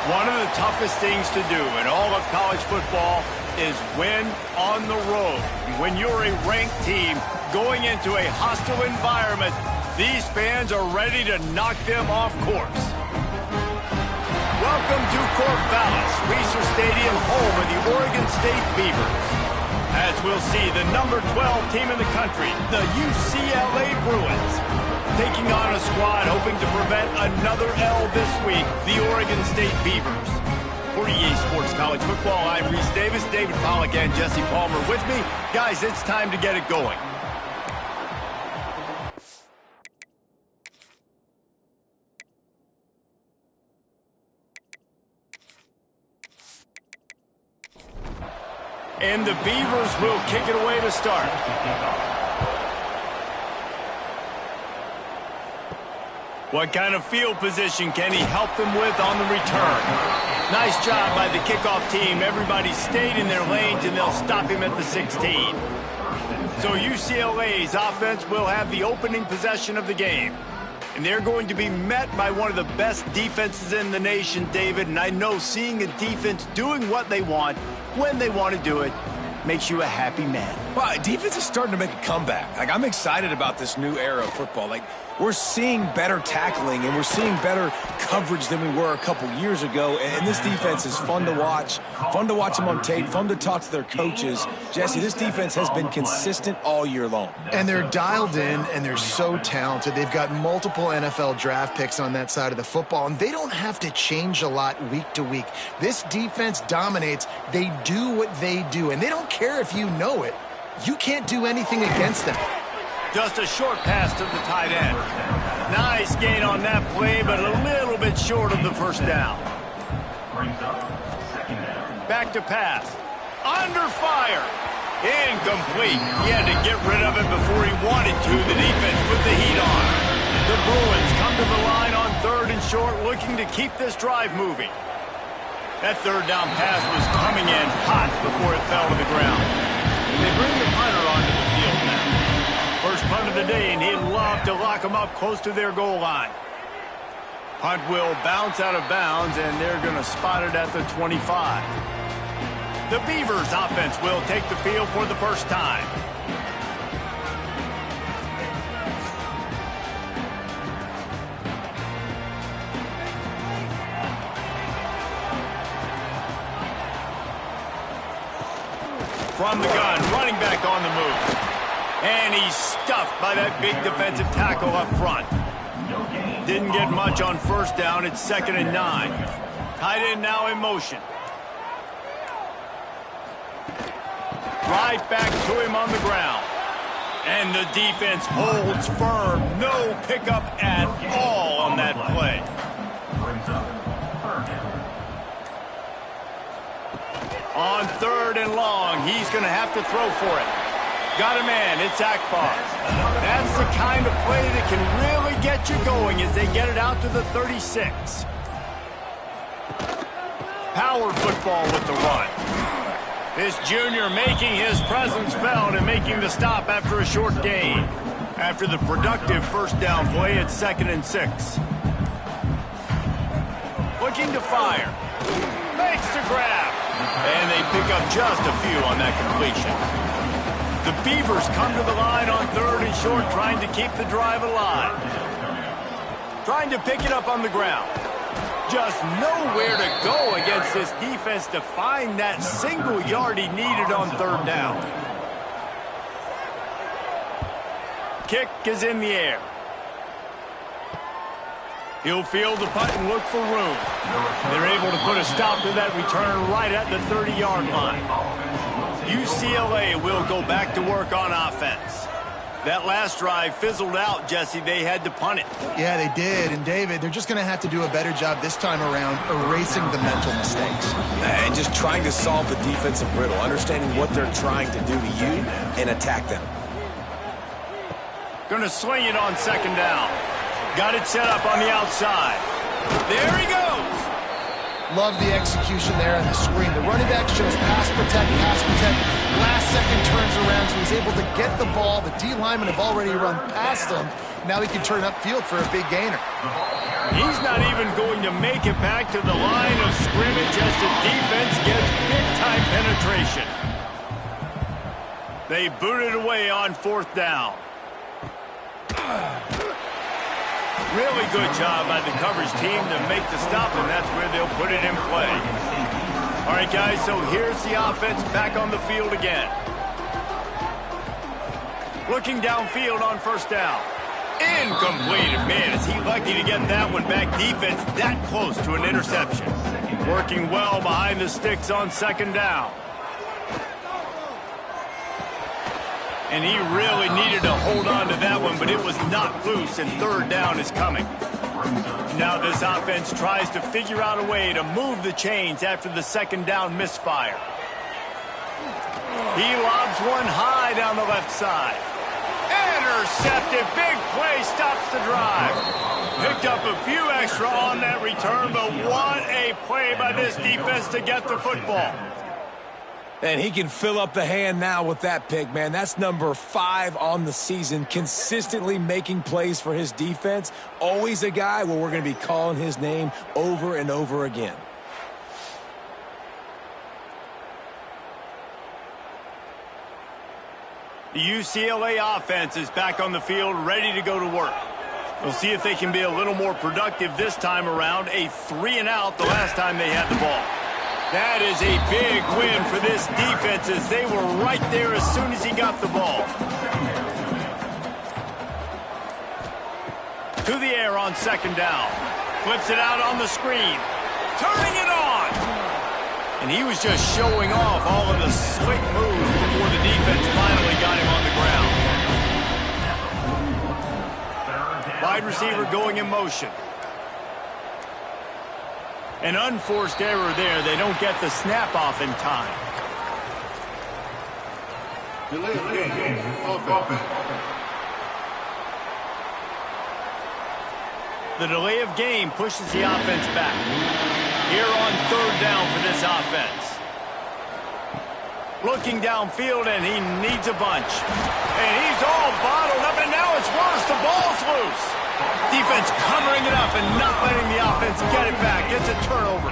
One of the toughest things to do in all of college football is win on the road. When you're a ranked team going into a hostile environment, these fans are ready to knock them off course. Welcome to Corvallis, Reser Stadium, home of the Oregon State Beavers. As we'll see, the number 12 team in the country, the UCLA Bruins, taking on a squad hoping to prevent another L this week, the Oregon State Beavers. For EA Sports College Football, I'm Reese Davis, David Pollack, and Jesse Palmer with me. Guys, it's time to get it going. And the Beavers will kick it away to start. What kind of field position can he help them with on the return? Nice job by the kickoff team. Everybody stayed in their lanes, and they'll stop him at the 16. So UCLA's offense will have the opening possession of the game. And they're going to be met by one of the best defenses in the nation, David. And I know seeing a defense doing what they want, when they want to do it, makes you a happy man. Well, defense is starting to make a comeback. I'm excited about this new era of football. We're seeing better tackling, and we're seeing better coverage than we were a couple years ago. And this defense is fun to watch them on tape, fun to talk to their coaches. Jesse, this defense has been consistent all year long. And they're dialed in, and they're so talented. They've got multiple NFL draft picks on that side of the football, and they don't have to change a lot week to week. This defense dominates. They do what they do, and they don't care if you know it. You can't do anything against them. Just a short pass to the tight end. Nice gain on that play, but a little bit short of the first down. Back to pass. Under fire. Incomplete. He had to get rid of it before he wanted to. The defense put the heat on. The Bruins come to the line on 3rd and short, looking to keep this drive moving. That third down pass was coming in hot before it fell to the ground. They bring the punter onto the field now. First punt of the day, and he'd love to lock them up close to their goal line. Punt will bounce out of bounds, and they're going to spot it at the 25. The Beavers offense will take the field for the first time. From the gun, running back on the move. And he's stuffed by that big defensive tackle up front. Didn't get much on first down. It's 2nd and 9. Tight end now in motion. Right back to him on the ground. And the defense holds firm. No pickup at all on that play. On 3rd and long, he's going to have to throw for it. Got a man, it's Akbar. That's the kind of play that can really get you going as they get it out to the 36. Power football with the run. This junior making his presence felt and making the stop after a short gain. After the productive first down play, it's 2nd and 6. Looking to fire. Makes the grab. And they pick up just a few on that completion. The Beavers come to the line on 3rd and short, trying to keep the drive alive. Trying to pick it up on the ground. Just nowhere to go against this defense to find that single yard he needed on 3rd down. Kick is in the air. He'll field the punt and look for room. They're able to put a stop to that return right at the 30-yard line. UCLA will go back to work on offense. That last drive fizzled out, Jesse. They had to punt it. Yeah, they did. And, David, they're just going to have to do a better job this time around erasing the mental mistakes. And just trying to solve the defensive riddle, understanding what they're trying to do to you and attack them. Going to swing it on 2nd down. Got it set up on the outside. There he goes. Love the execution there on the screen. The running back shows pass protect, pass protect. Last second turns around, so he's able to get the ball. The D linemen have already run past him. Now he can turn upfield for a big gainer. He's not even going to make it back to the line of scrimmage as the defense gets big-time penetration. They boot it away on 4th down. Really good job by the coverage team to make the stop, and that's where they'll put it in play. All right, guys, so here's the offense back on the field again. Looking downfield on 1st down. Incomplete. Man, is he lucky to get that one back. Defense that close to an interception. Working well behind the sticks on 2nd down. And he really needed to hold on to that one, but it was not loose, and 3rd down is coming. Now this offense tries to figure out a way to move the chains after the 2nd down misfire. He lobs one high down the left side. Intercepted. Big play stops the drive. Picked up a few extra on that return, but what a play by this defense to get the football. And he can fill up the hand now with that pick, man. That's number 5 on the season, consistently making plays for his defense. Always a guy where we're going to be calling his name over and over again. The UCLA offense is back on the field, ready to go to work. We'll see if they can be a little more productive this time around. A 3-and-out the last time they had the ball. That is a big win for this defense as they were right there as soon as he got the ball. To the air on 2nd down. Flips it out on the screen. Turning it on. And he was just showing off all of the slick moves before the defense finally got him on the ground. Wide receiver going in motion. An unforced error there. They don't get the snap off in time. The delay of game pushes the offense back. Here on 3rd down for this offense. Looking downfield, and he needs a bunch. And he's all bottled up, and now it's worse. The ball's loose. Defense covering it up and not letting the offense get it back. Gets a turnover.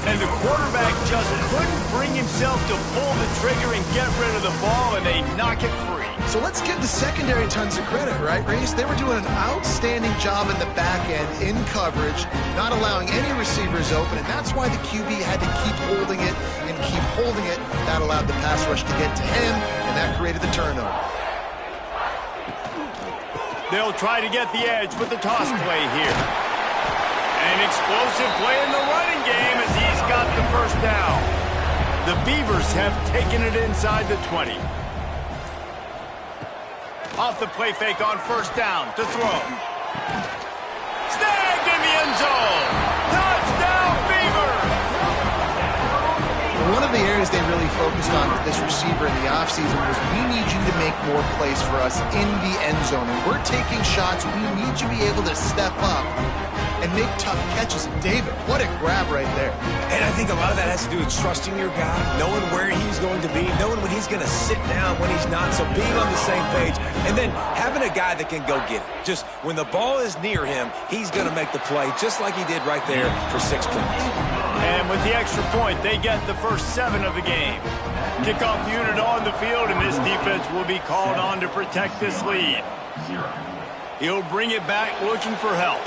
And the quarterback just couldn't bring himself to pull the trigger and get rid of the ball, and they knock it free. So let's give the secondary tons of credit, right, Reese? They were doing an outstanding job in the back end, in coverage, not allowing any receivers open, and that's why the QB had to keep holding it and keep holding it. That allowed the pass rush to get to him, and that created the turnover. They'll try to get the edge with the toss play here. An explosive play in the running game as he's got the 1st down. The Beavers have taken it inside the 20. Off the play fake on 1st down to throw. Snagged in the end zone. Touchdown, Beavers! One of the areas they really focused on with this receiver in the offseason was we need you to make more plays for us in the end zone. And we're taking shots. We need you to be able to step up and make tough catches. And David, what a grab right there. And I think a lot of that has to do with trusting your guy, knowing where he's going to be, knowing when he's going to sit down, when he's not. So being on the same page, and then having a guy that can go get it. Just when the ball is near him, he's going to make the play, just like he did right there for 6 points. And with the extra point, they get the first 7 of the game. Kickoff unit on the field, and this defense will be called on to protect this lead. He'll bring it back looking for help.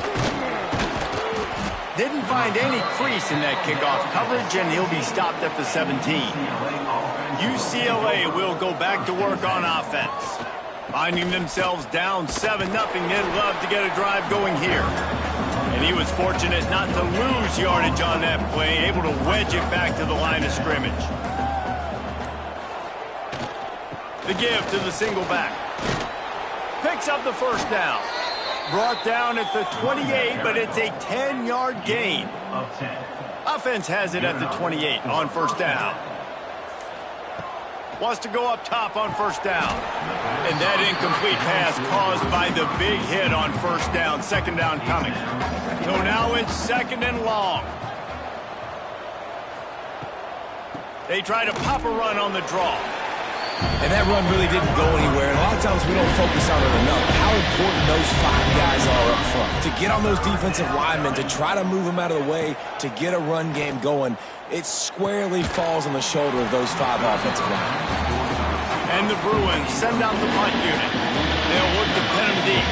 Didn't find any crease in that kickoff coverage, and he'll be stopped at the 17. UCLA will go back to work on offense. Finding themselves down 7-0, they'd love to get a drive going here. And he was fortunate not to lose yardage on that play, able to wedge it back to the line of scrimmage. The give to the single back. Picks up the 1st down. Brought down at the 28, but it's a 10-yard gain. Offense has it at the 28 on 1st down. Wants to go up top on 1st down. And that incomplete pass caused by the big hit on 1st down. 2nd down coming. So now it's 2nd and long. They try to pop a run on the draw. And that run really didn't go anywhere. And a lot of times we don't focus on it enough. How important those 5 guys are up front. To get on those defensive linemen, to try to move them out of the way, to get a run game going, it squarely falls on the shoulder of those 5 offensive linemen. And the Bruins send out the punt unit. They'll look to pin them deep.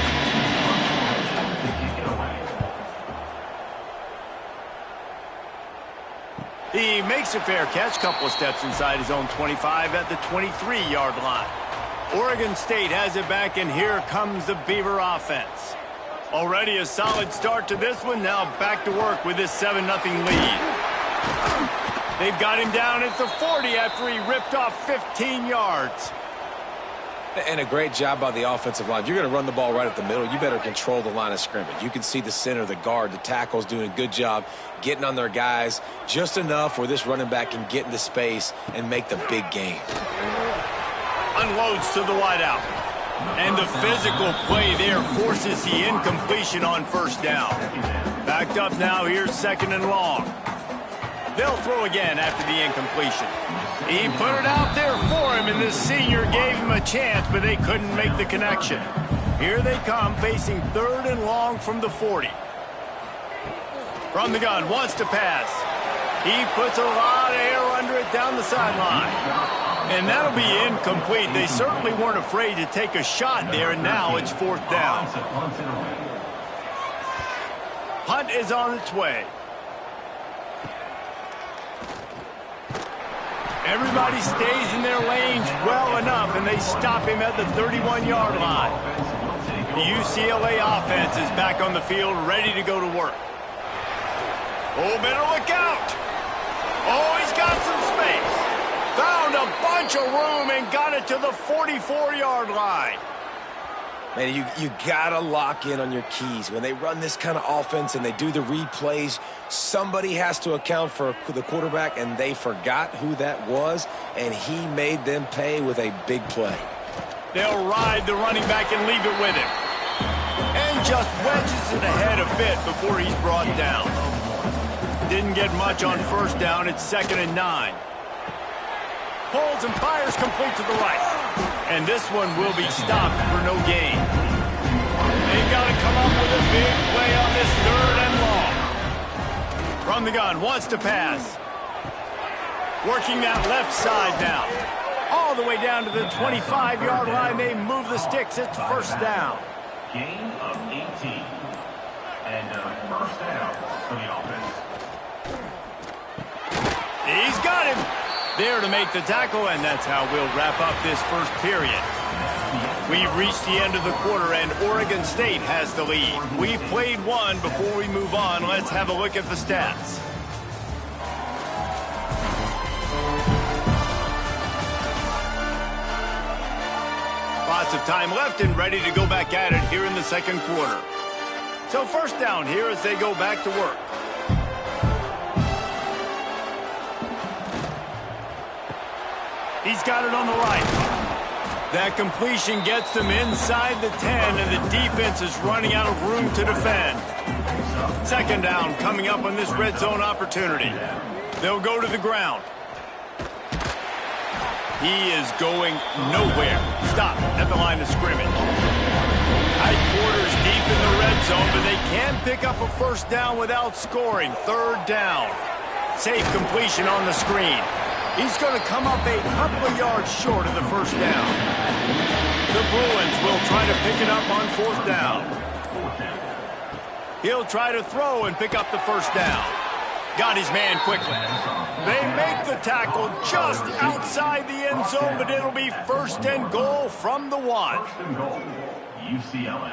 He makes a fair catch, couple of steps inside his own 25 at the 23-yard line. Oregon State has it back, and here comes the Beaver offense. Already a solid start to this one. Now back to work with this 7-0 lead. They've got him down at the 40 after he ripped off 15 yards. And a great job by the offensive line. If you're going to run the ball right up the middle, you better control the line of scrimmage. You can see the center, the guard, the tackles doing a good job getting on their guys just enough where this running back can get into space and make the big game. Unloads to the wideout. And the physical play there forces the incompletion on first down. Backed up now, here's 2nd and long. They'll throw again after the incompletion. He put it out there for him, and this senior gave him a chance, but they couldn't make the connection. Here they come, facing 3rd and long from the 40. From the gun, wants to pass. He puts a lot of air under it down the sideline. And that'll be incomplete. They certainly weren't afraid to take a shot there, and now it's 4th down. Punt is on its way. Everybody stays in their lanes well enough, and they stop him at the 31-yard line. The UCLA offense is back on the field, ready to go to work. Oh, better look out. Oh, he's got some space. Found a bunch of room and got it to the 44-yard line. Man, you got to lock in on your keys. When they run this kind of offense and they do the replays, somebody has to account for the quarterback, and they forgot who that was, and he made them pay with a big play. They'll ride the running back and leave it with him. And just wedges it ahead a bit before he's brought down. Didn't get much on first down. It's 2nd and 9. Pulls and fires complete to the right. And this one will be stopped for no gain. They've got to come up with a big play on this 3rd and long. From the gun, wants to pass. Working that left side now. All the way down to the 25-yard line. They move the sticks. It's 1st down. Gain of 18. And 1st down for the offense. He's got him. There to make the tackle, and that's how we'll wrap up this first period. We've reached the end of the quarter, and Oregon State has the lead. We've played one. Before we move on, let's have a look at the stats. Lots of time left and ready to go back at it here in the 2nd quarter. So 1st down here as they go back to work. He's got it on the right. That completion gets them inside the 10, and the defense is running out of room to defend. 2nd down coming up on this red zone opportunity. They'll go to the ground. He is going nowhere. Stop at the line of scrimmage. Tight quarters deep in the red zone, but they can pick up a 1st down without scoring. 3rd down. Safe completion on the screen. He's going to come up a couple of yards short of the 1st down. The Bruins will try to pick it up on 4th down. He'll try to throw and pick up the 1st down. Got his man quickly. They make the tackle just outside the end zone, but it'll be 1st and goal from the 1. 1st and goal, UCLA.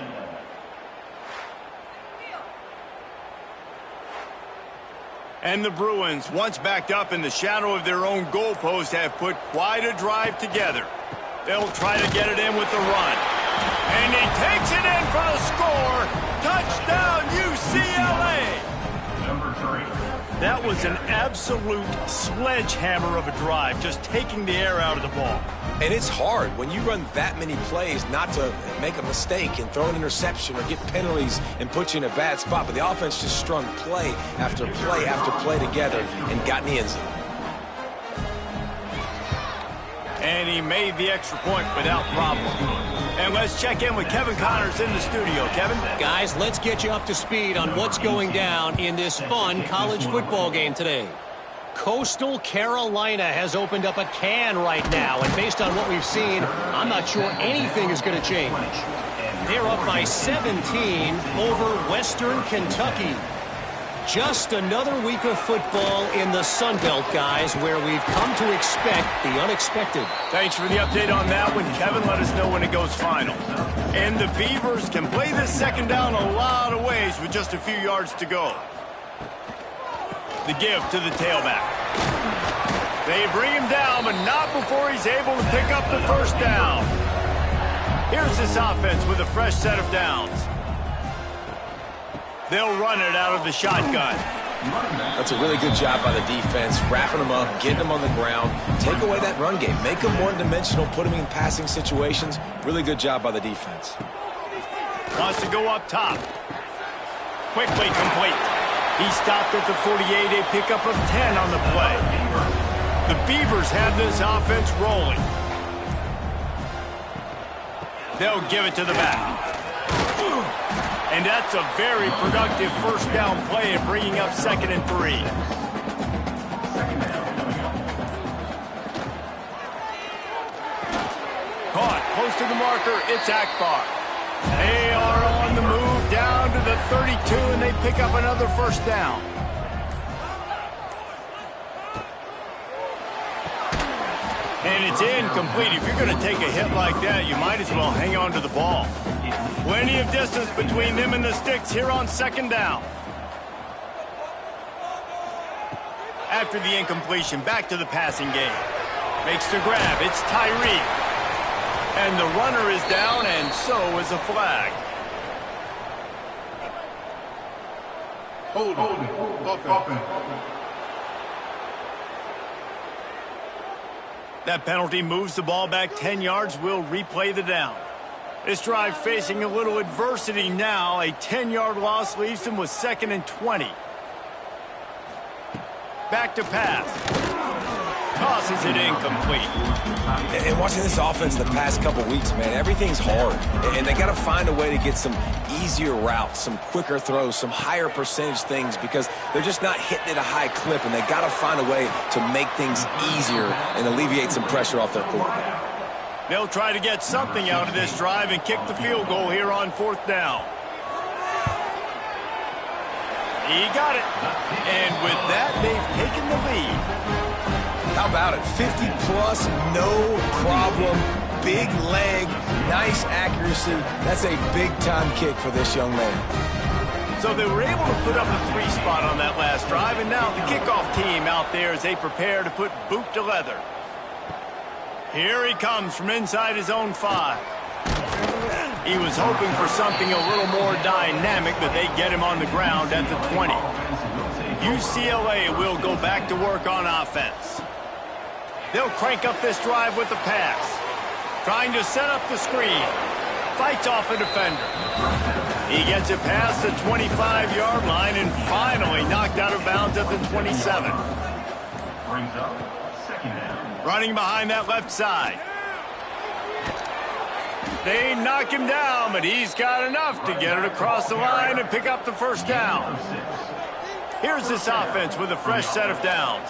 And the Bruins, once backed up in the shadow of their own goalpost, have put quite a drive together. They'll try to get it in with the run. And he takes it in for the score. Touchdown, UCLA! Number 3. That was an absolute sledgehammer of a drive, just taking the air out of the ball. And it's hard when you run that many plays not to make a mistake and throw an interception or get penalties and put you in a bad spot. But the offense just strung play after play after play together and got in the end zone. And he made the extra point without problem. And let's check in with Kevin Connors in the studio. Kevin? Guys, let's get you up to speed on what's going down in this fun college football game today. Coastal Carolina has opened up a can right now, and based on what we've seen, I'm not sure anything is going to change. They're up by 17 over Western Kentucky. Just another week of football in the Sun Belt, guys, where we've come to expect the unexpected. Thanks for the update on that one, Kevin. Let us know when it goes final. And the Beavers can play this second down a lot of ways with just a few yards to go. The give to the tailback. They bring him down, but not before he's able to pick up the first down. Here's this offense with a fresh set of downs. They'll run it out of the shotgun. That's a really good job by the defense, wrapping them up, getting them on the ground. Take away that run game. Make them one-dimensional, put them in passing situations. Really good job by the defense. Wants to go up top. Quickly complete. He stopped at the 48, a pickup of 10 on the play. The Beavers have this offense rolling. They'll give it to the back. And that's a very productive first down play and bringing up 2nd and 3. Caught close to the marker. It's Akbar. They are on the move down to the 32, and they pick up another first down. And it's incomplete. If you're going to take a hit like that, you might as well hang on to the ball. Plenty of distance between them and the sticks here on 2nd down. After the incompletion, back to the passing game. Makes the grab. It's Tyree. And the runner is down, and so is a flag. Hold on. That penalty moves the ball back 10 yards. We'll replay the down. This drive facing a little adversity now. A 10-yard loss leaves them with 2nd and 20. Back to pass. Tosses it incomplete. And watching this offense the past couple weeks, man, everything's hard. And they got to find a way to get some easier routes, some quicker throws, some higher percentage things, because they're just not hitting at a high clip, and they got to find a way to make things easier and alleviate some pressure off their quarterback. They'll try to get something out of this drive and kick the field goal here on 4th down. He got it. And with that, they've taken the lead. How about it? 50-plus, no problem. Big leg, nice accuracy. That's a big-time kick for this young man. So they were able to put up a 3 spot on that last drive, and now the kickoff team out there as they prepare to put boot to leather. Here he comes from inside his own 5. He was hoping for something a little more dynamic, but they get him on the ground at the 20. UCLA will go back to work on offense. They'll crank up this drive with the pass. Trying to set up the screen. Fights off a defender. He gets it past the 25-yard line and finally knocked out of bounds at the 27. Brings up 2nd down. Running behind that left side. They knock him down, but he's got enough to get it across the line and pick up the first down. Here's this offense with a fresh set of downs.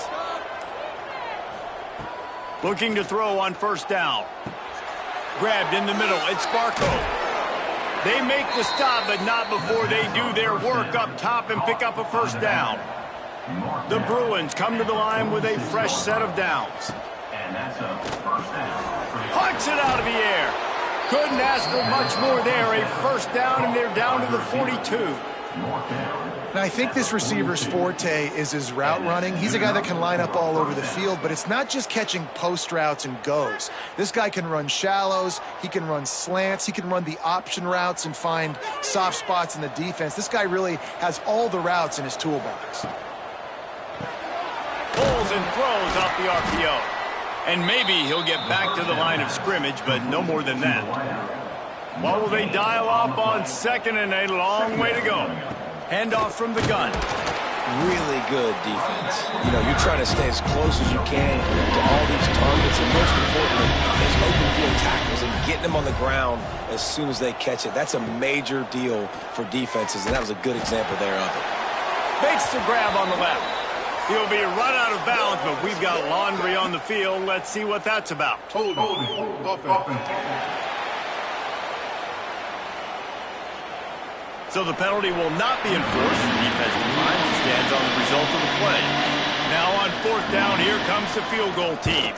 Looking to throw on 1st down. Grabbed in the middle. It's Barco. They make the stop, but not before they do their work up top and pick up a first down. The Bruins come to the line with a fresh set of downs. And that's a first down. Punch it out of the air. Couldn't ask for much more there. A first down, and they're down to the 42. And I think this receiver's forte is his route running. He's a guy that can line up all over the field, but it's not just catching post routes and goes. This guy can run shallows, he can run slants, he can run the option routes and find soft spots in the defense. This guy really has all the routes in his toolbox. Pulls and throws off the RPO. And maybe he'll get back to the line of scrimmage, but no more than that. What will they dial up on 2nd and a long way to go? Handoff from the gun. really good defense. You know, you're trying to stay as close as you can to all these targets, and most importantly, those open field tackles and getting them on the ground as soon as they catch it. That's a major deal for defenses, and that was a good example there of it. Makes the grab on the left. He'll be run out of bounds, but we've got laundry on the field. Let's see what that's about. So the penalty will not be enforced. The defense declines and stands on the result of the play. Now on 4th down, here comes the field goal team.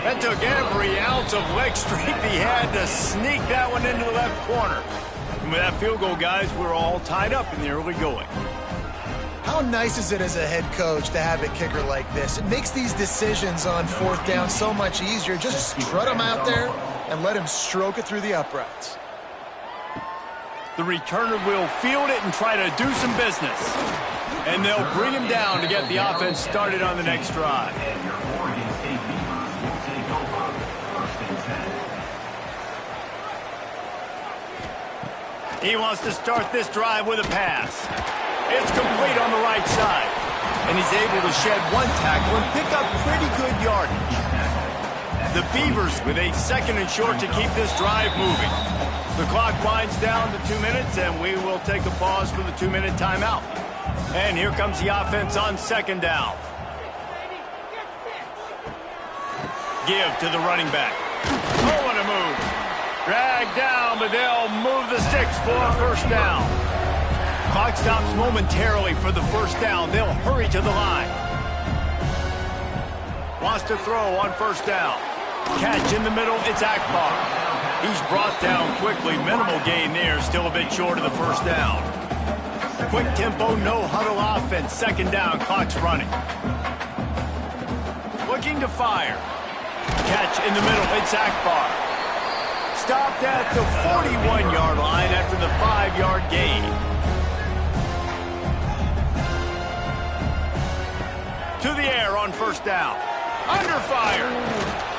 That took every ounce of leg strength he had to sneak that one into the left corner. And with that field goal, guys, we're all tied up in the early going. How nice is it as a head coach to have a kicker like this? It makes these decisions on 4th down so much easier. Just strut him out there and let him stroke it through the uprights. The returner will field it and try to do some business. And they'll bring him down to get the offense started on the next drive. He wants to start this drive with a pass. It's complete on the right side. And he's able to shed one tackle and pick up pretty good yardage. The Beavers with a 2nd and short to keep this drive moving. The clock winds down to 2 minutes, and we will take a pause for the 2-minute timeout. And here comes the offense on 2nd down. Give to the running back. Oh, what a move. Dragged down, but they'll move the sticks for a 1st down. Clock stops momentarily for the 1st down. They'll hurry to the line. Wants to throw on 1st down. Catch in the middle, it's Akbar. He's brought down quickly. Minimal gain there, still a bit short of the 1st down. Quick tempo, no huddle offense. 2nd down, clock's running. Looking to fire. Catch in the middle, it's Akbar. Stopped at the 41-yard line after the 5-yard gain. To the air on 1st down. Under fire.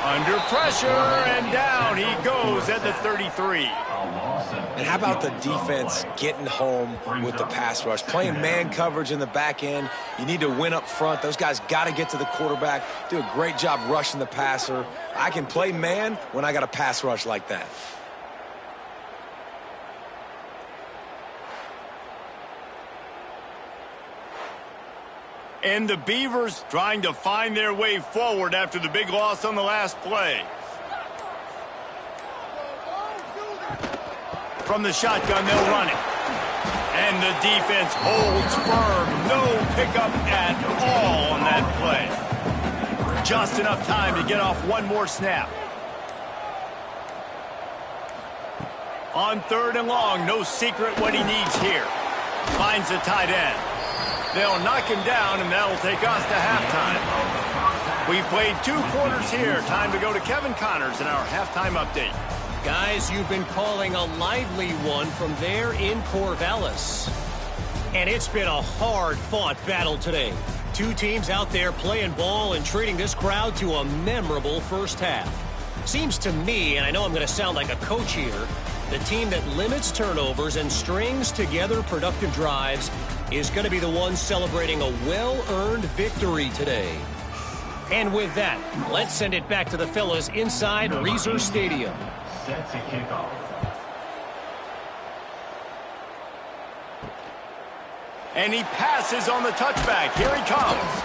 Under pressure, and down he goes at the 33. And how about the defense getting home with the pass rush? Playing man coverage in the back end. You need to win up front. Those guys got to get to the quarterback. Do a great job rushing the passer. I can play man when I got a pass rush like that. And the Beavers trying to find their way forward after the big loss on the last play. From the shotgun, they'll run it. And the defense holds firm. No pickup at all on that play. Just enough time to get off one more snap. On 3rd and long, no secret what he needs here. Finds the tight end. They'll knock him down, and that'll take us to halftime. We've played 2 quarters here. Time to go to Kevin Connors in our halftime update. Guys, you've been calling a lively one from there in Corvallis. And it's been a hard-fought battle today. 2 teams out there playing ball and treating this crowd to a memorable 1st half. Seems to me, and I know I'm going to sound like a coach here, the team that limits turnovers and strings together productive drives is going to be the one celebrating a well-earned victory today. And with that, let's send it back to the fellas inside Reser Stadium. Set to kick off. And he passes on the touchback. Here he comes.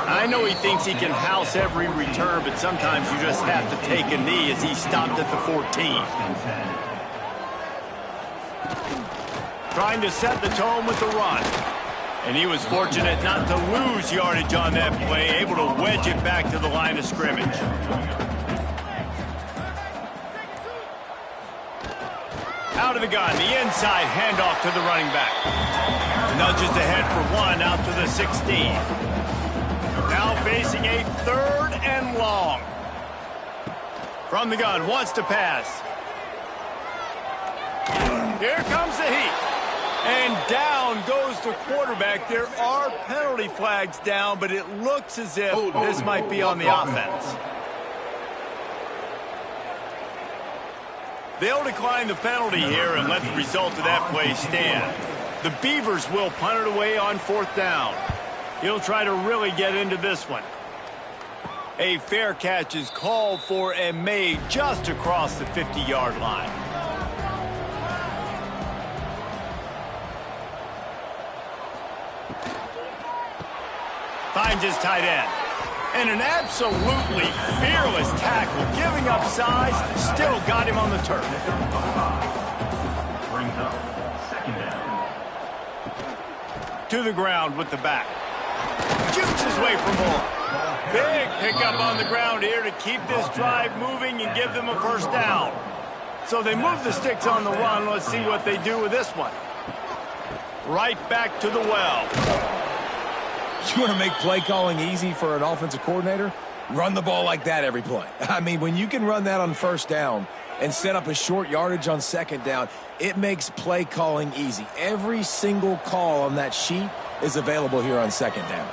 I know he thinks he can house every return, but sometimes you just have to take a knee as he stopped at the 14. Trying to set the tone with the run. And he was fortunate not to lose yardage on that play, able to wedge it back to the line of scrimmage. Out of the gun, the inside handoff to the running back. Nudges ahead for 1 out to the 16. Now facing a 3rd and long. From the gun, wants to pass. Here comes the heat. And down goes the quarterback. There are penalty flags down, but it looks as if this might be on the offense. They'll decline the penalty here and let the result of that play stand. The Beavers will punt it away on 4th down. He'll try to really get into this one. A fair catch is called for and made just across the 50-yard line. Finds his tight end. And an absolutely fearless tackle, giving up size, still got him on the turf. Brings up 2nd down. To the ground with the back. Shoots his way for more. Big pickup on the ground here to keep this drive moving and give them a 1st down. So they move the sticks on the run. Let's see what they do with this one. Right back to the well. You want to make play calling easy for an offensive coordinator? Run the ball like that every play. I mean, when you can run that on 1st down and set up a short yardage on 2nd down, it makes play calling easy. Every single call on that sheet is available here on 2nd down.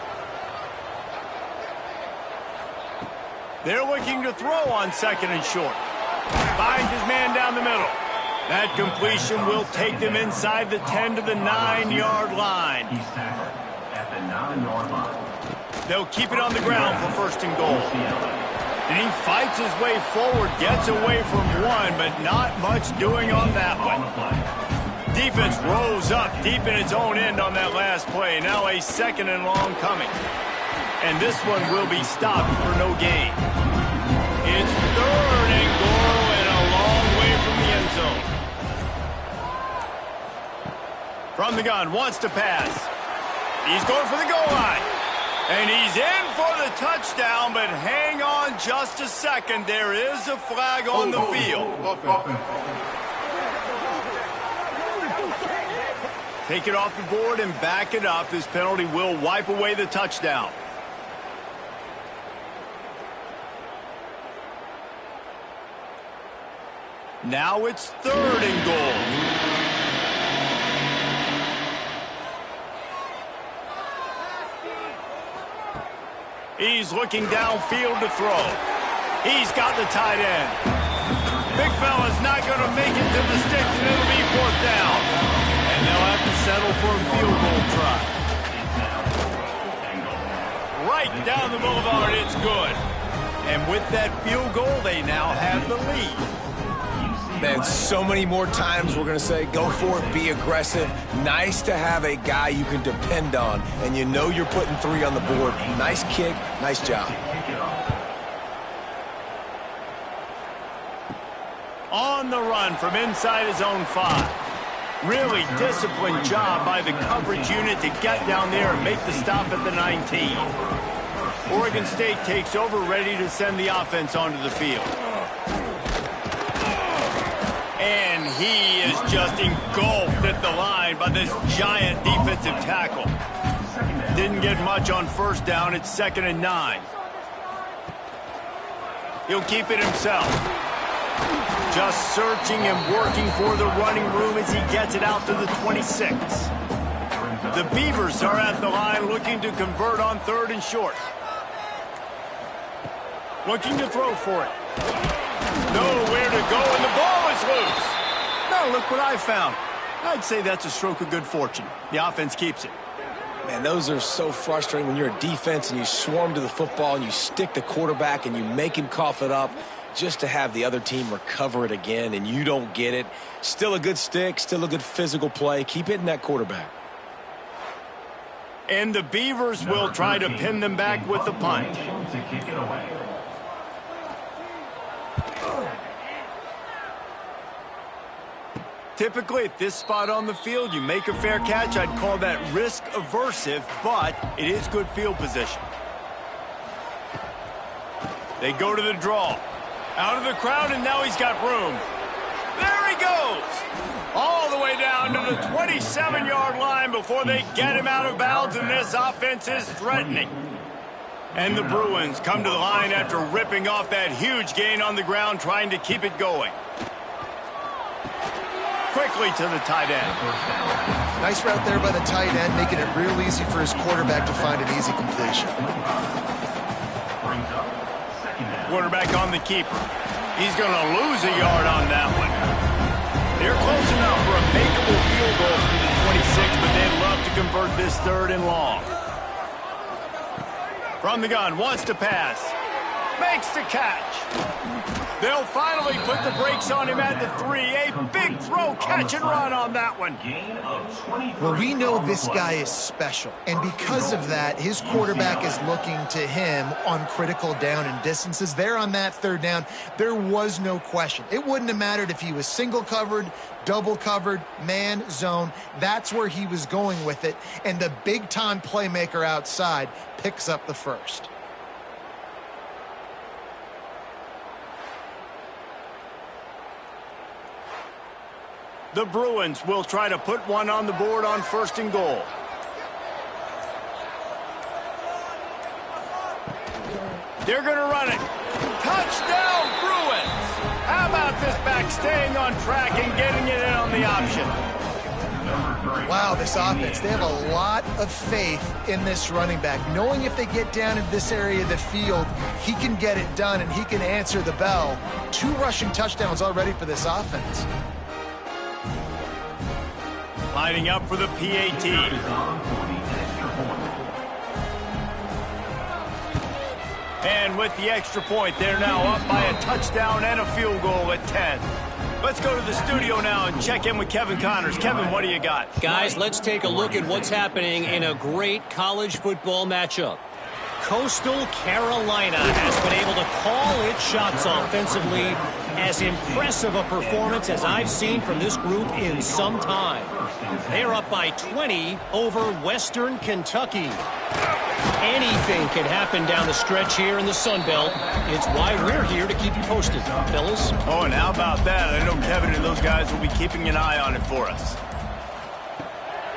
They're looking to throw on 2nd and short. Finds his man down the middle. That completion will take them inside the 10 to the 9-yard line. He's tackled at the 9-yard line. They'll keep it on the ground for 1st and goal. And he fights his way forward, gets away from one, but not much doing on that one. Defense rose up deep in its own end on that last play. Now a 2nd and long coming. And this one will be stopped for no gain. It's 3rd and goal and a long way from the end zone. From the gun, wants to pass. He's going for the goal line. And he's in for the touchdown, but hang on just a second. There is a flag on the field. Take it off the board and back it up. This penalty will wipe away the touchdown. Now it's 3rd and goal. He's looking downfield to throw. He's got the tight end. Big fella's not going to make it to the sticks, and it'll be 4th down. And they'll have to settle for a field goal try. Right down the boulevard, it's good. And with that field goal, they now have the lead. Man, so many more times we're going to say, go for it, be aggressive. Nice to have a guy you can depend on, and you know you're putting 3 on the board. Nice kick, nice job. On the run from inside his own 5. Really disciplined job by the coverage unit to get down there and make the stop at the 19. Oregon State takes over, ready to send the offense onto the field. And he is just engulfed at the line by this giant defensive tackle. Didn't get much on 1st down. It's 2nd and 9. He'll keep it himself. Just searching and working for the running room as he gets it out to the 26. The Beavers are at the line looking to convert on 3rd and short. Looking to throw for it. Nowhere to go, and the ball is loose. Now look what I found. I'd say that's a stroke of good fortune. The offense keeps it. Man, those are so frustrating when you're a defense and you swarm to the football and you stick the quarterback and you make him cough it up just to have the other team recover it again and you don't get it. Still a good stick, still a good physical play. Keep hitting that quarterback. And the Beavers will try to pin them back with the punt. To kick it away. Typically, at this spot on the field, you make a fair catch. I'd call that risk-aversive, but it is good field position. They go to the draw. Out of the crowd, and now he's got room. There he goes! All the way down to the 27-yard line before they get him out of bounds, and this offense is threatening. And the Bruins come to the line after ripping off that huge gain on the ground, trying to keep it going. Quickly to the tight end. Nice route there by the tight end, making it real easy for his quarterback to find an easy completion. Quarterback on the keeper. He's going to lose a yard on that one. They're close enough for a makeable field goal from the 26, but they'd love to convert this 3rd and long. From the gun, wants to pass. Makes the catch. They'll finally put the brakes on him at the 3. A big throw, catch and run on that one. Well, we know this guy is special, and because of that, his quarterback is looking to him on critical down and distances. There on that 3rd down, there was no question. It wouldn't have mattered if he was single covered, double covered, man, zone. That's where he was going with it, and the big-time playmaker outside picks up the 1st. The Bruins will try to put one on the board on 1st and goal. They're going to run it. Touchdown, Bruins! How about this back staying on track and getting it in on the option? Wow, this offense, they have a lot of faith in this running back, knowing if they get down in this area of the field, he can get it done and he can answer the bell. 2 rushing touchdowns already for this offense. Lining up for the PAT. And with the extra point, they're now up by a touchdown and a field goal at 10. Let's go to the studio now and check in with Kevin Connors. Kevin, what do you got? Guys, let's take a look at what's happening in a great college football matchup. Coastal Carolina has been able to call its shots offensively. As impressive a performance as I've seen from this group in some time. They're up by 20 over Western Kentucky. Anything can happen down the stretch here in the Sun Belt. It's why we're here to keep you posted, fellas. Oh, and how about that? I know Kevin and those guys will be keeping an eye on it for us.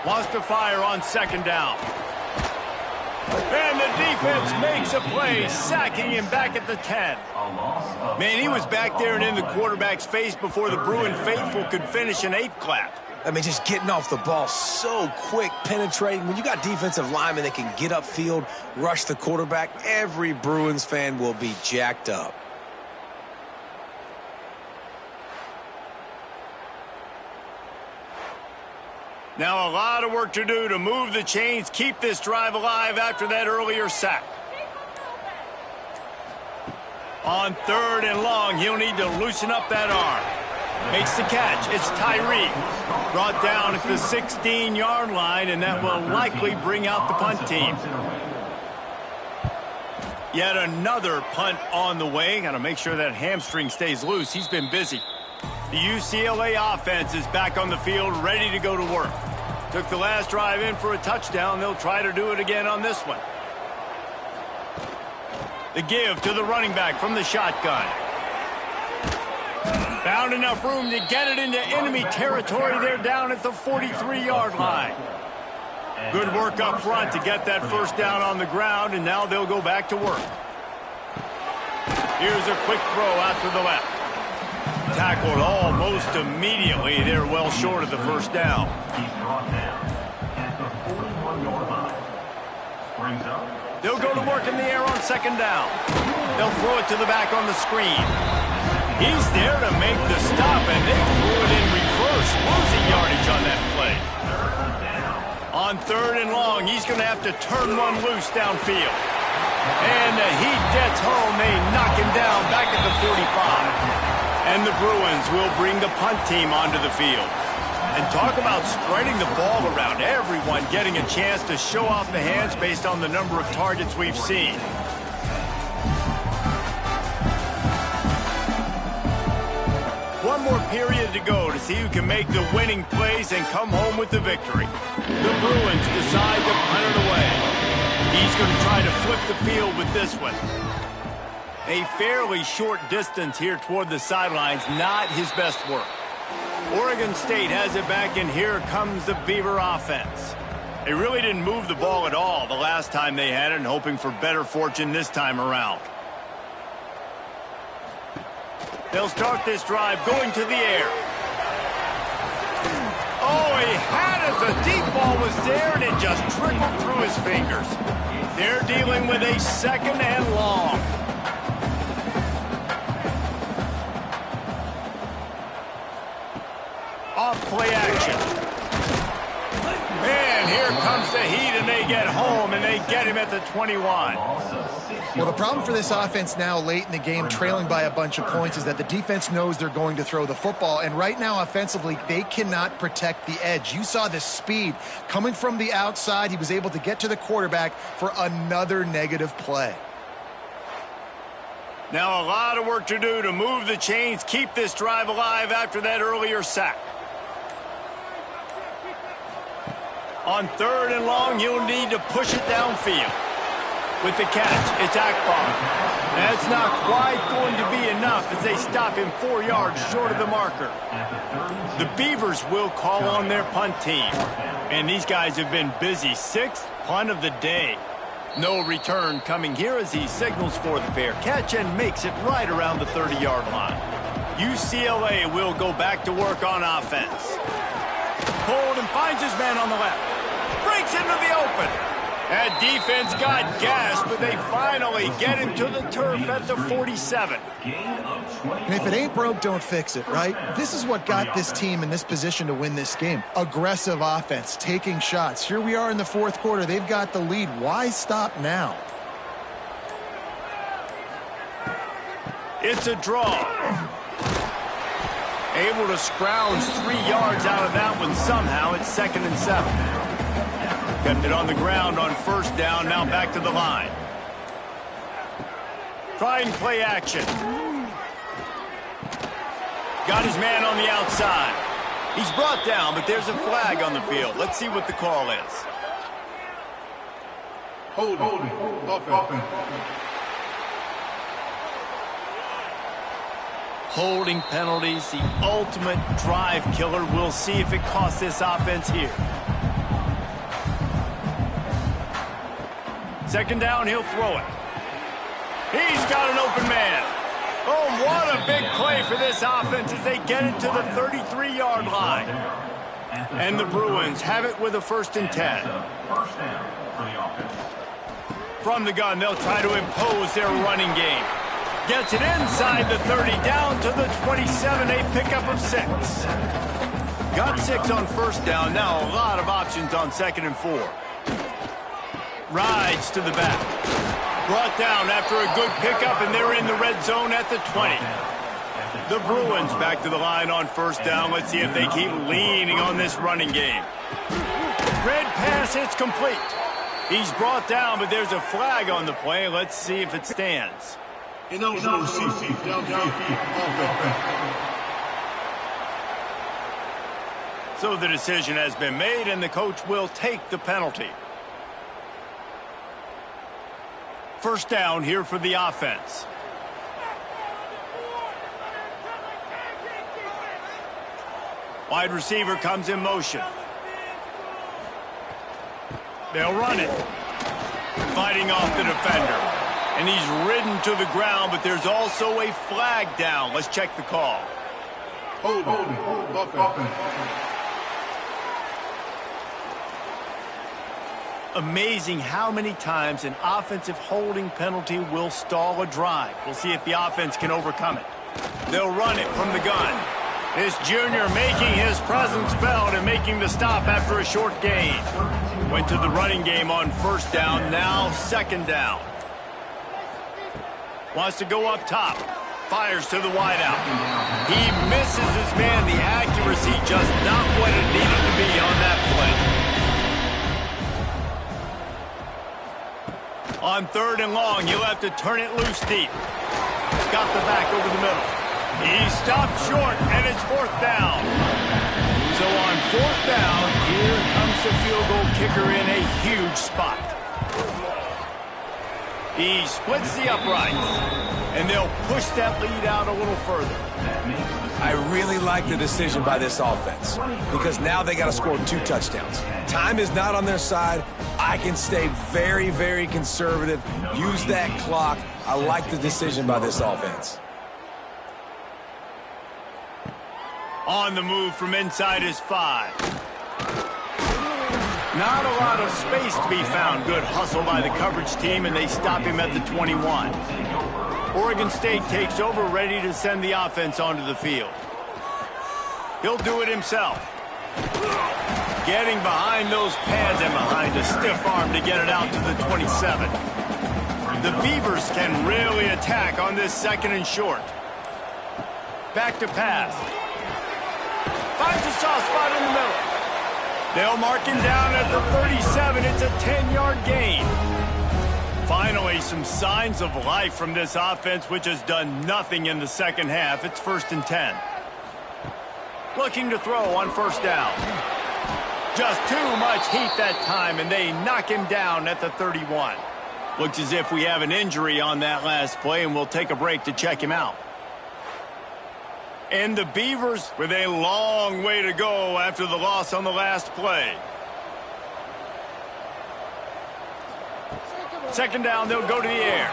Wants to fire on 2nd down. And the defense makes a play, sacking him back at the 10. Man, he was back there and in the quarterback's face before the Bruin faithful could finish an 8 clap. I mean, just getting off the ball so quick, penetrating. When you got defensive linemen that can get upfield, rush the quarterback, every Bruins fan will be jacked up. Now a lot of work to do to move the chains, keep this drive alive after that earlier sack. On 3rd and long, he'll need to loosen up that arm. Makes the catch. It's Tyree. Brought down at the 16-yard line, and that will likely bring out the punt team. Yet another punt on the way. Got to make sure that hamstring stays loose. He's been busy. The UCLA offense is back on the field, ready to go to work. Took the last drive in for a touchdown. They'll try to do it again on this one. The give to the running back from the shotgun. Found enough room to get it into enemy territory. They're down at the 43-yard line. Good work up front to get that 1st down on the ground, and now they'll go back to work. Here's a quick throw out to the left. Tackled almost immediately. They're well short of the 1st down. He's brought down at the 41-yard line. Brings up. They'll go to work in the air on 2nd down. They'll throw it to the back on the screen. He's there to make the stop, and they threw it in reverse, losing yardage on that play. On 3rd and long, he's going to have to turn one loose downfield. And the heat gets home. They knock him down back at the 45. And the Bruins will bring the punt team onto the field. And talk about spreading the ball around. Everyone getting a chance to show off the hands based on the number of targets we've seen. One more period to go to see who can make the winning plays and come home with the victory. The Bruins decide to punt it away. He's going to try to flip the field with this one. A fairly short distance here toward the sidelines, not his best work. Oregon State has it back, and here comes the Beaver offense. They really didn't move the ball at all the last time they had it, and hoping for better fortune this time around. They'll start this drive going to the air. Oh, he had it. The deep ball was there, and it just trickled through his fingers. They're dealing with a 2nd and long. Off play action. And here comes the heat, and they get home, and they get him at the 21. Well, the problem for this offense now late in the game, trailing by a bunch of points, is that the defense knows they're going to throw the football. And right now, offensively, they cannot protect the edge. You saw the speed coming from the outside. He was able to get to the quarterback for another negative play. Now a lot of work to do to move the chains, keep this drive alive after that earlier sack. On 3rd and long, you'll need to push it downfield. With the catch, it's Akbar. That's not quite going to be enough as they stop him 4 yards short of the marker. The Beavers will call on their punt team. And these guys have been busy. 6th punt of the day. No return coming here as he signals for the fair catch and makes it right around the 30-yard line. UCLA will go back to work on offense. Hold and finds his man on the left. Breaks into the open. That defense got gassed, but they finally get him to the turf at the 47. And if it ain't broke, don't fix it, right? This is what got this team in this position to win this game. Aggressive offense, taking shots. Here we are in the 4th quarter. They've got the lead. Why stop now? It's a draw. Able to scrounge 3 yards out of that one somehow. It's 2nd and 7. Kept it on the ground on 1st down, now back to the line. Try and play action. Got his man on the outside. He's brought down, but there's a flag on the field. Let's see what the call is. Holding. Holding penalties, the ultimate drive killer. We'll see if it costs this offense here. 2nd down, he'll throw it. He's got an open man. Oh, what a big play for this offense as they get it to the 33-yard line. And the Bruins have it with a 1st and 10. From the gun, they'll try to impose their running game. Gets it inside the 30, down to the 27, a pickup of 6. Got 6 on 1st down, now a lot of options on 2nd and 4. Rides to the back. Brought down after a good pickup, and they're in the red zone at the 20. The Bruins back to the line on 1st down. Let's see if they keep leaning on this running game. Red pass, it's complete. He's brought down, but there's a flag on the play. Let's see if it stands. So the decision has been made, and the coach will take the penalty. 1st down here for the offense. Wide receiver comes in motion. They'll run it. Fighting off the defender. And he's ridden to the ground, but there's also a flag down. Let's check the call. Holding. Amazing how many times an offensive holding penalty will stall a drive. We'll see if the offense can overcome it. They'll run it from the gun. This junior making his presence felt and making the stop after a short gain. Went to the running game on 1st down, now 2nd down. Wants to go up top. Fires to the wideout. He misses his man. The accuracy just not what it needed to be on that play. On 3rd and long, you'll have to turn it loose deep. Got the back over the middle. He stopped short, and it's 4th down. So on 4th down, here comes the field goal kicker in a huge spot. He splits the uprights, and they'll push that lead out a little further. I really like the decision by this offense because now they got to score 2 touchdowns. Time is not on their side. I can stay very, very conservative, use that clock. I like the decision by this offense. On the move from inside his 5. Not a lot of space to be found. Good hustle by the coverage team, and they stop him at the 21. Oregon State takes over, ready to send the offense onto the field. He'll do it himself. Getting behind those pads and behind a stiff arm to get it out to the 27. The Beavers can really attack on this 2nd and short. Back to pass. Finds a soft spot in the middle. They'll mark him down at the 37. It's a 10-yard gain. Finally, some signs of life from this offense, which has done nothing in the second half. It's 1st and 10. Looking to throw on 1st down. Just too much heat that time, and they knock him down at the 31. Looks as if we have an injury on that last play, and we'll take a break to check him out. And the Beavers with a long way to go after the loss on the last play. 2nd down, they'll go to the air.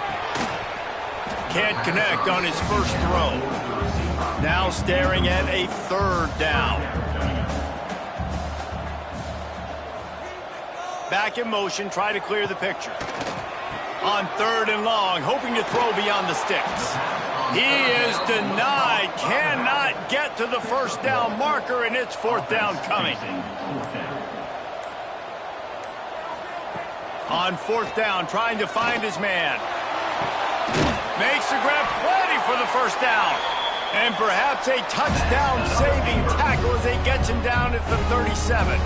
Can't connect on his first throw. Now staring at a 3rd down. Back in motion, try to clear the picture. On 3rd and long, hoping to throw beyond the sticks. He is denied, cannot get to the 1st down marker, and it's 4th down coming. On 4th down, trying to find his man. Makes the grab, plenty for the 1st down. And perhaps a touchdown-saving tackle as he gets him down at the 37.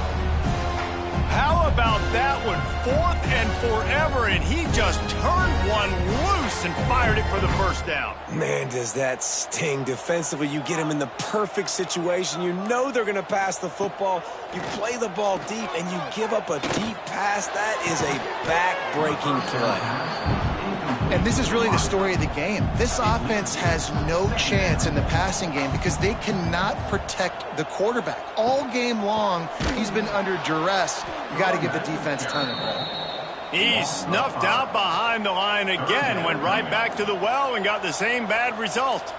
How about that one? 4th and forever, and he just turned one loose and fired it for the 1st down. Man, does that sting. Defensively, you get him in the perfect situation. You know they're going to pass the football. You play the ball deep, and you give up a deep pass. That is a back-breaking play. And this is really the story of the game. This offense has no chance in the passing game because they cannot protect the quarterback. All game long, he's been under duress. You got to give the defense a ton of credit. He snuffed out behind the line again, went right back to the well and got the same bad result.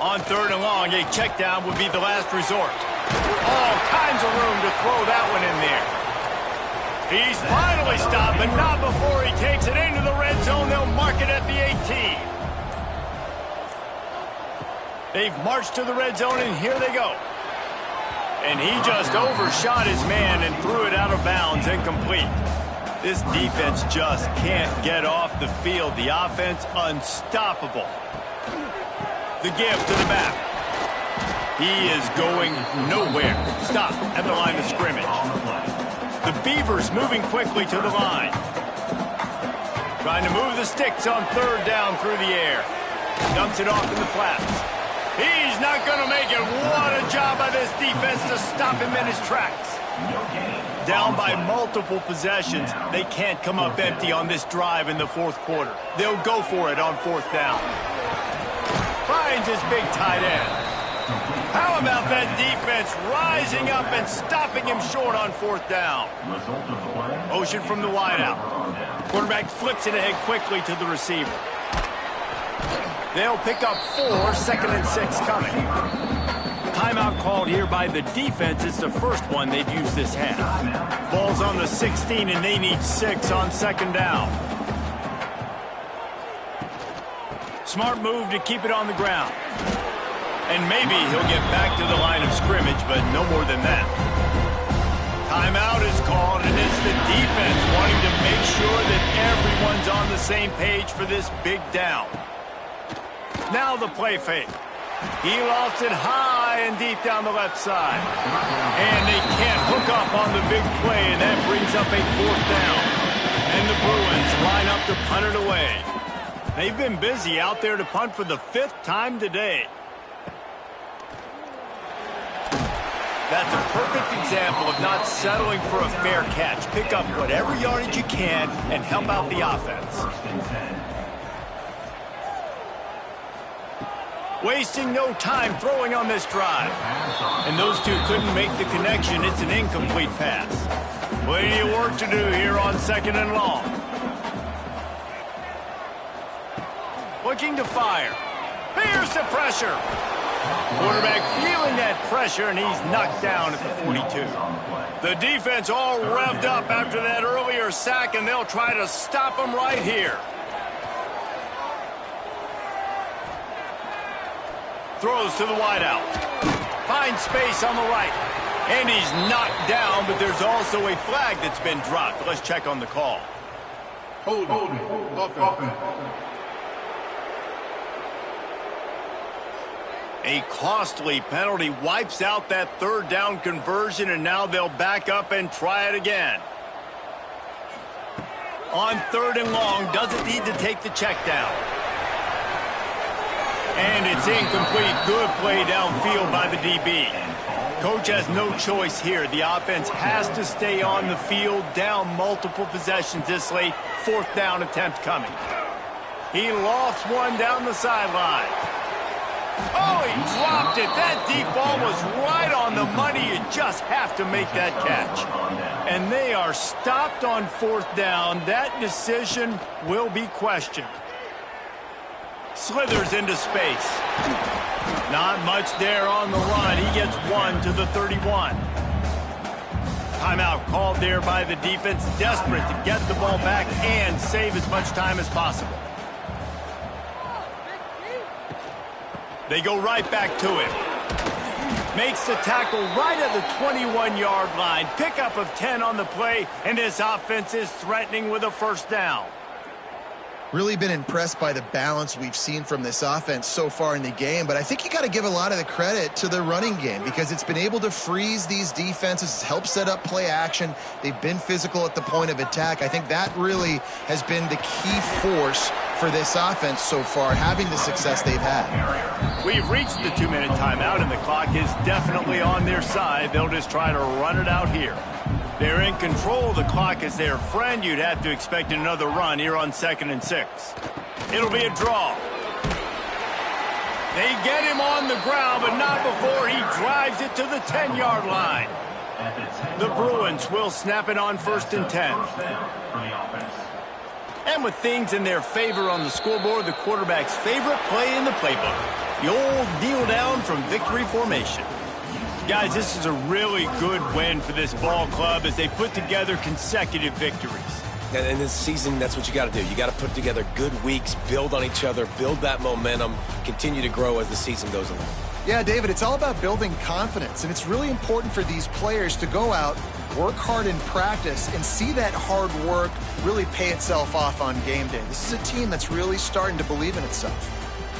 On 3rd and long, a check down would be the last resort. All kinds of room to throw that one in there. He's finally stopped, but not before he takes it into the red zone. They'll mark it at the 18. They've marched to the red zone, and here they go. And he just overshot his man and threw it out of bounds, incomplete. This defense just can't get off the field. The offense unstoppable. The give to the back. He is going nowhere. Stop at the line of scrimmage. The Beavers moving quickly to the line. Trying to move the sticks on 3rd down through the air. Dumps it off in the flats. He's not going to make it. What a job by this defense to stop him in his tracks. Down by multiple possessions. They can't come up empty on this drive in the 4th quarter. They'll go for it on 4th down. Finds his big tight end. How about that defense rising up and stopping him short on 4th down? Motion from the wideout. Quarterback flips it ahead quickly to the receiver. They'll pick up 4, 2nd and 6 coming. Timeout called here by the defense. It's the first one they've used this half. Ball's on the 16, and they need 6 on 2nd down. Smart move to keep it on the ground. And maybe he'll get back to the line of scrimmage, but no more than that. Timeout is called, and it's the defense wanting to make sure that everyone's on the same page for this big down. Now the play fake. He lost it high and deep down the left side. And they can't hook up on the big play, and that brings up a 4th down. And the Bruins line up to punt it away. They've been busy out there to punt for the 5th time today. That's a perfect example of not settling for a fair catch. Pick up whatever yardage you can and help out the offense. Wasting no time throwing on this drive. And those two couldn't make the connection. It's an incomplete pass. Plenty of work to do here on 2nd and long. Looking to fire. Here's the pressure. Quarterback feeling that pressure, and he's knocked down at the 42. The defense all revved up after that earlier sack, and they'll try to stop him right here. Throws to the wideout. Finds space on the right. And he's knocked down, but there's also a flag that's been dropped. Let's check on the call. Hold offense. A costly penalty wipes out that third down conversion, and now they'll back up and try it again. On 3rd and long, doesn't need to take the check down. And it's incomplete. Good play downfield by the DB. Coach has no choice here. The offense has to stay on the field, down multiple possessions this late. 4th down attempt coming. He lofts one down the sideline. Oh, he dropped it. That deep ball was right on the money. You just have to make that catch. And they are stopped on 4th down. That decision will be questioned. Slithers into space. Not much there on the run. He gets 1 to the 31. Timeout called there by the defense, desperate to get the ball back and save as much time as possible. They go right back to him. Makes the tackle right at the 21-yard line. Pickup of 10 on the play, and his offense is threatening with a 1st down. Really been impressed by the balance we've seen from this offense so far in the game, but I think you got to give a lot of the credit to the running game because it's been able to freeze these defenses, it's helped set up play action. They've been physical at the point of attack. I think that really has been the key force for this offense so far, having the success they've had. We've reached the 2-minute timeout, and the clock is definitely on their side. They'll just try to run it out here. They're in control. The clock is their friend. You'd have to expect another run here on 2nd and 6. It'll be a draw. They get him on the ground, but not before he drives it to the 10-yard line. The Bruins will snap it on 1st and 10. And with things in their favor on the scoreboard, the quarterback's favorite play in the playbook, the old kneel down from victory formation. Guys, this is a really good win for this ball club as they put together consecutive victories. And in this season, that's what you got to do. You got to put together good weeks, build on each other, build that momentum, continue to grow as the season goes along. Yeah, David, it's all about building confidence, and it's really important for these players to go out, work hard in practice, and see that hard work really pay itself off on game day. This is a team that's really starting to believe in itself.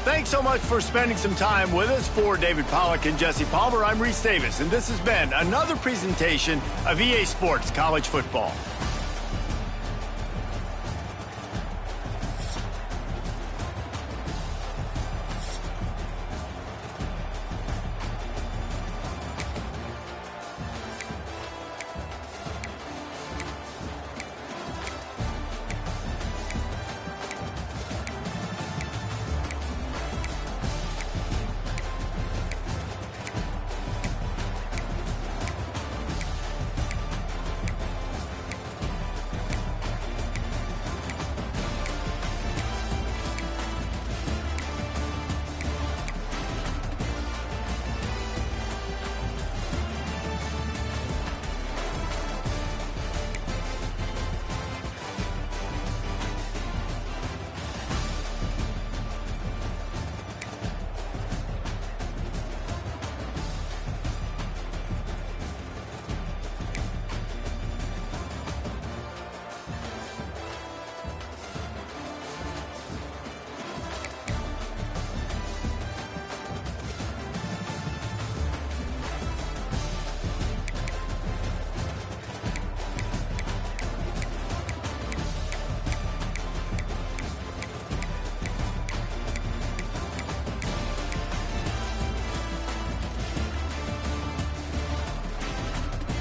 Thanks so much for spending some time with us. For David Pollack and Jesse Palmer, I'm Reese Davis, and this has been another presentation of EA Sports College Football.